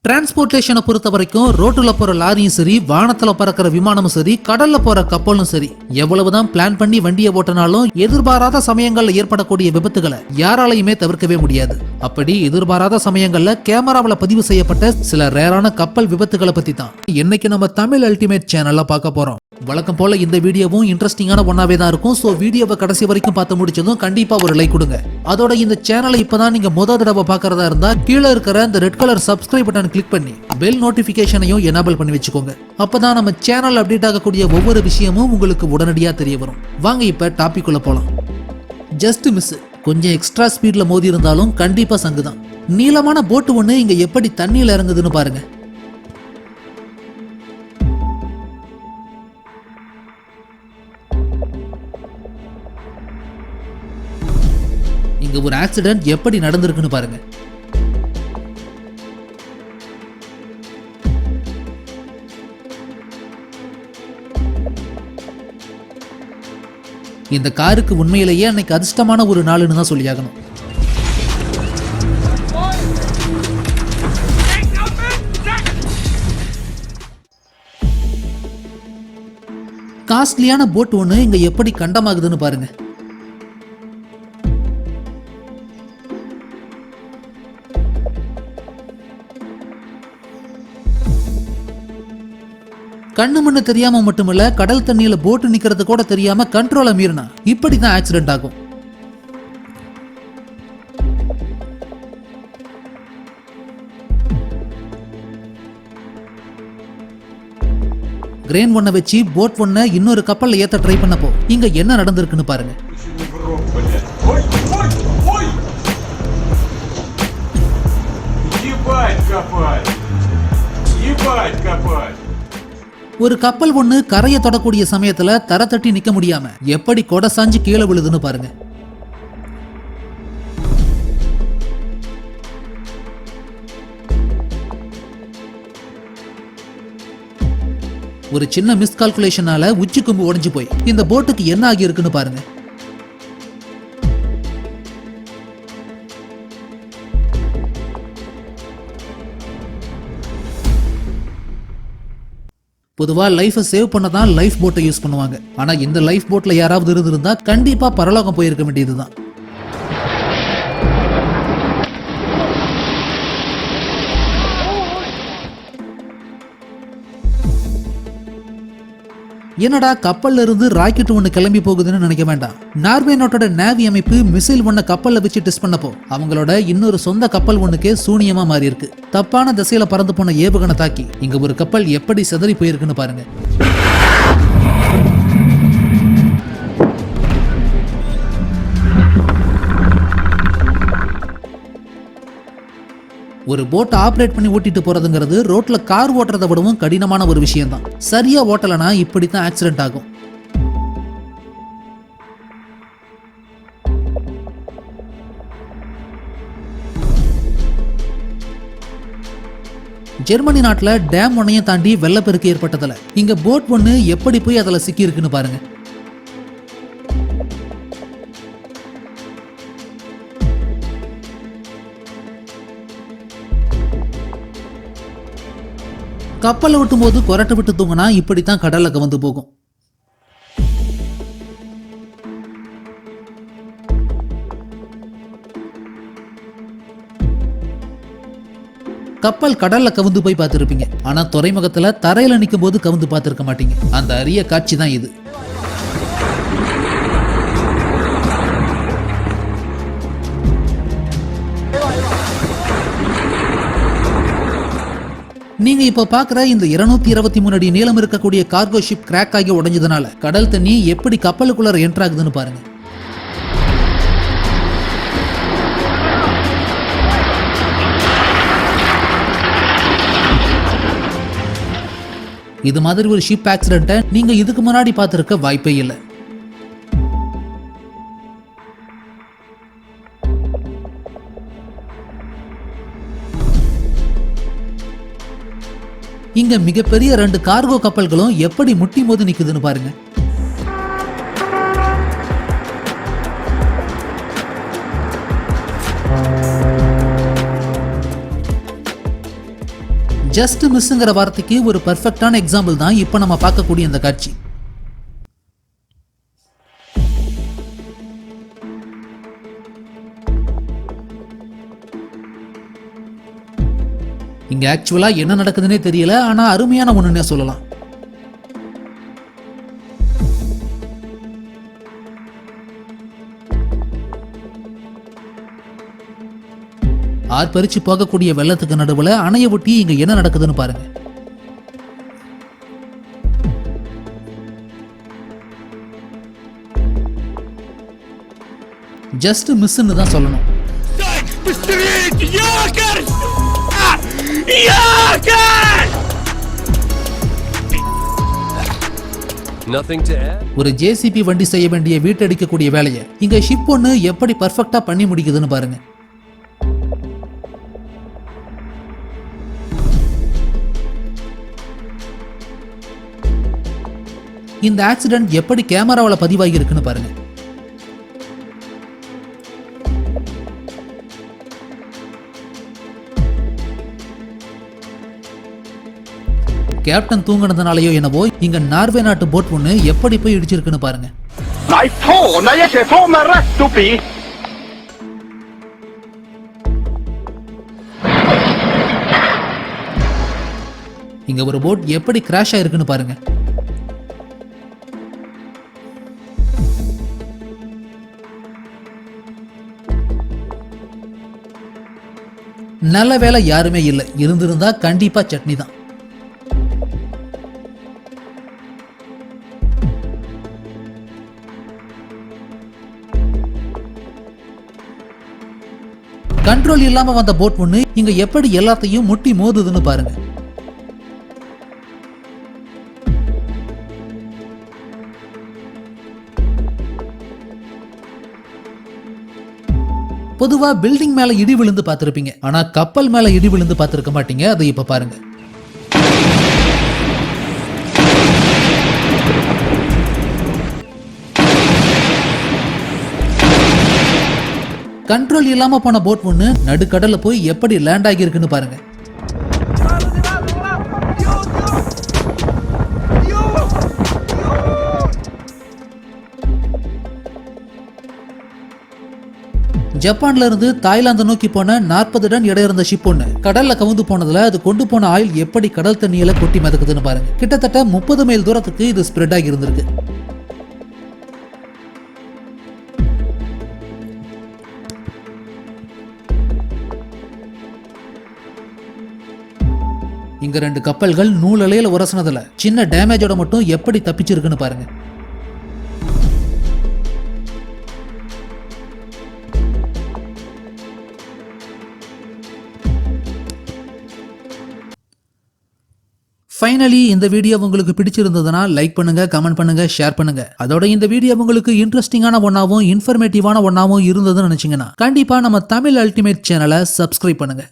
டிரான்ஸ்போர்டேஷனை பொறுத்த வரைக்கும் ரோட்டுல போற லாரியும் சரி, வானத்துல பறக்கிற விமானமும் சரி, கடல்ல போற கப்பலும் சரி, எவ்வளவுதான் பிளான் பண்ணி வண்டியை ஓட்டினாலும் எதிர்பாராத சமயங்கள்ல ஏற்படக்கூடிய விபத்துகளை யாராலையுமே தவிர்க்கவே முடியாது. அப்படி எதிர்பாராத சமயங்கள்ல கேமராவில் பதிவு செய்யப்பட்ட சில ரேரான கப்பல் விபத்துகளை பத்தி தான் இன்னைக்கு நம்ம தமிழ் அல்டிமேட் சேனல்ல பார்க்க போறோம். வழக்கம் போல இந்த வீடியோவும் இன்ட்ரெஸ்டிங்கான ஒன்னாவே தான் இருக்கும். சோ வீடியோவை கடைசி வரைக்கும் பார்த்து முடிச்சதும் கண்டிப்பா ஒரு லைக் கொடுங்க. அதோட இந்த சேனலை இப்பதான் நீங்க முதல் தடவை பார்க்கறதா இருந்தா கீழே இருக்கிற இந்த red colour subscribe button click பண்ணி பெல் நோட்டிபிகேஷனையும் எனேபிள் பண்ணி வச்சுக்கோங்க. அப்பதான் நம்ம சேனல் அப்டேட் ஆகக்கூடிய ஒவ்வொரு விஷயமும் உங்களுக்கு உடனடியா தெரிய வரும். வாங்க இப்ப டாபிக் உள்ள போலாம். ஜஸ்ட் மிஸ், கொஞ்சம் எக்ஸ்ட்ரா ஸ்பீட்ல மோதி இருந்தாலும் கண்டிப்பா சங்குதான். நீளமான போட்டு ஒண்ணு இங்க எப்படி தண்ணியில இறங்குதுன்னு பாருங்க. இங்க ஒரு ஆக்சிடென்ட் எப்படி நடந்திருக்குன்னு பாருங்க. இந்த காருக்கு உண்மையிலேயே அன்னைக்கு அதிர்ஷ்டமான ஒரு நாளுன்னு தான் சொல்லியாகணும். காஸ்ட்லியான போட் ஒண்ணு இங்க எப்படி கண்டமாகுதுன்னு பாருங்க. கண்ணு முன்னு தெரியாம மட்டுமில்ல, கடல் தண்ணியில போட்டு நிக்கிறது கூட தெரியாம கண்ட்ரோல மீறினா இப்படிதான் ஆக்சிடென்ட் ஆகும். கிரேன் ஒன்ன வச்சு போட் ஒன்ன இன்னொரு கப்பல்ல ஏத்த ட்ரை பண்ணப்போ இங்க என்ன நடந்திருக்குன்னு பாருங்க. ஒரு கப்பல் ஒண்ணு கரையை தொடக்கூடிய சமயத்துல தர தட்டி நிக்க முடியாம எப்படி கொடை சாஞ்சு கீழே விழுதுன்னு பாருங்க. ஒரு சின்ன மிஸ்கால்குலேஷனால உச்சி கொம்பு உடைஞ்சு போய் இந்த போட்டுக்கு என்ன ஆகி இருக்குன்னு பாருங்க. பொதுவா லைஃபை சேவ் பண்ண தான் லைஃப் போட்டை யூஸ் பண்ணுவாங்க. ஆனா இந்த லைஃப் போட்ல யாராவது இருந்திருந்தா கண்டிப்பா பரலோகம் போயிருக்க வேண்டியதுதான். என்னடா கப்பல்ல இருந்து ராக்கெட் ஒண்ணு கிளம்பி போகுதுன்னு நினைக்க வேண்டாம். நார்வே நாட்டோட நேவி அமைப்பு மிசைல் ஒண்ண கப்பல்ல வச்சு டெஸ்ட் பண்ணப்போ அவங்களோட இன்னொரு சொந்த கப்பல் ஒண்ணுக்கே சூனியமா மாறி இருக்கு. தப்பான திசையில பறந்து போன ஏவுகணை தாக்கி இங்க ஒரு கப்பல் எப்படி சிதறி போயிருக்குன்னு பாருங்க. ஒரு போட் ஆப்ரேட் பண்ணி ஓட்டிட்டு போறதுங்கிறது ரோட்ல கார் ஓட்டுறதை விடவும் கடினமான ஒரு விஷயம் தான். சரியா ஓட்டலனா இப்படித்தான் ஆக்சிடென்ட் ஆகும். ஜெர்மனி நாட்டுல டேம் ஒன்னையும் தாண்டி வெள்ளப்பெருக்கு ஏற்பட்டதுல இங்க போட் ஒண்ணு எப்படி போய் அதுல சிக்கி இருக்குன்னு பாருங்க. கப்பலை விட்டும் போது கொரட்டை விட்டு தூங்கினா இப்படித்தான் கடல்ல கவந்து போகும். கப்பல் கடல்ல கவுந்து போய் பார்த்திருப்பீங்க. ஆனா துறைமுகத்துல தரையில நிக்கும் போது கவுந்து பார்த்திருக்க மாட்டீங்க. அந்த அரிய காட்சி தான் இது. நீங்க இப்ப பாக்குற இந்த 223 அடி நீளம் இருக்கக்கூடிய கார்கோ ஷிப் கிராக் ஆகி உடைஞ்சதுனால கடல் தண்ணி எப்படி கப்பலுக்குள்ள என்டர் ஆகுதுன்னு பாருங்க. இது மாதிரி ஒரு ஷிப் ஆக்சிடென்ட்டை நீங்க இதுக்கு முன்னாடி பார்த்திருக்க வாய்ப்பே இல்லை. இங்க மிகப்பெரிய 2 கார்கோ கப்பல்களும் எப்படி முட்டி மோதி நிக்குதுன்னு பாருங்க. ஜஸ்ட் மிஸ்ங்கிற வார்த்தைக்கு ஒரு பெர்ஃபெக்டான எக்ஸாம்பிள் தான் இப்ப நம்ம பார்க்கக்கூடிய இந்த காட்சி. இங்க ஆக்சுவலா என்ன நடக்குதுன்னே தெரியல, ஆனா அருமையான ஒண்ணுன்னே சொல்லலாம். ஆர்ப்பரிச்சு போகக்கூடிய வெள்ளத்துக்கு நடுவுல அணைய ஒட்டி இங்க என்ன நடக்குதுன்னு பாருங்க. ஜஸ்ட் மிஸ்ன்னு தான் சொல்லணும். ஒரு ஜேசிபி வண்டி செய்ய வேண்டிய வீட்டடிக்கக்கூடிய வேலையை இங்க ஷிப் ஒன்னு எப்படி பர்ஃபெக்டா பண்ணி முடிக்குதுன்னு பாருங்க. இந்த ஆக்சிடென்ட் எப்படி கேமராவில் பதிவாகி இருக்குன்னு பாருங்க. கேப்டன் தூங்கினதுனாலயோ என்னவோ இங்க நார்வே நாட்டு போட் ஒண்ணு எப்படி போய் இடிச்சிருக்குன்னு பாருங்க. இங்க ஒரு போட் எப்படி கிராஷ் ஆயிருக்குன்னு பாருங்க. நல்ல வேலை யாருமே இல்லை, இருந்திருந்தா கண்டிப்பா சட்னி தான். கண்ட்ரோல் இல்லாம வந்த போட் ஒண்ணு இங்க எப்படி எல்லாத்தையும் முட்டி மோதுதுன்னு பாருங்க. பொதுவா பில்டிங் மேல இடி விழுந்து பார்த்திருப்பீங்க, ஆனா கப்பல் மேல இடி விழுந்து பார்த்திருக்க மாட்டீங்க. அதை இப்ப பாருங்க. கண்ட்ரோல் இல்லாம போன போட் ஒண்ணு நடுக்கடல்ல போய் எப்படி லேண்ட் ஆகி இருக்குன்னு பாருங்க. ஜப்பான்ல இருந்து தாய்லாந்து நோக்கி போன 40 டன் எடை இருந்த ஷிப் ஒண்ணு கடல்ல கவுந்து போனதுல அது கொண்டு போன ஆயில் எப்படி கடல் தண்ணியில கொட்டி மிதக்குதுன்னு பாருங்க. கிட்டத்தட்ட 30 மைல் தூரத்துக்கு இது ஸ்ப்ரெட் ஆகி இருந்திருக்கு. இங்க 2 கப்பல்கள் நூலலையில உரசனதுல சின்ன டேமேஜோட மட்டும் எப்படி தப்பிச்சிருக்குன்னு பாருங்க. ஃபைனலி இந்த வீடியோ உங்களுக்கு பிடிச்சிருந்ததுன்னா லைக் பண்ணுங்க, கமெண்ட் பண்ணுங்க, ஷேர் பண்ணுங்க. அதோட இந்த வீடியோ உங்களுக்கு இன்ட்ரெஸ்டிங்கான ஒன்னாவும் இன்ஃபர்மேட்டிவான ஒன்னாவும் இருந்ததுன்னு நினைச்சீங்கன்னா கண்டிப்பா நம்ம தமிழ் அல்டிமேட் சேனலை சப்ஸ்கிரைப் பண்ணுங்க.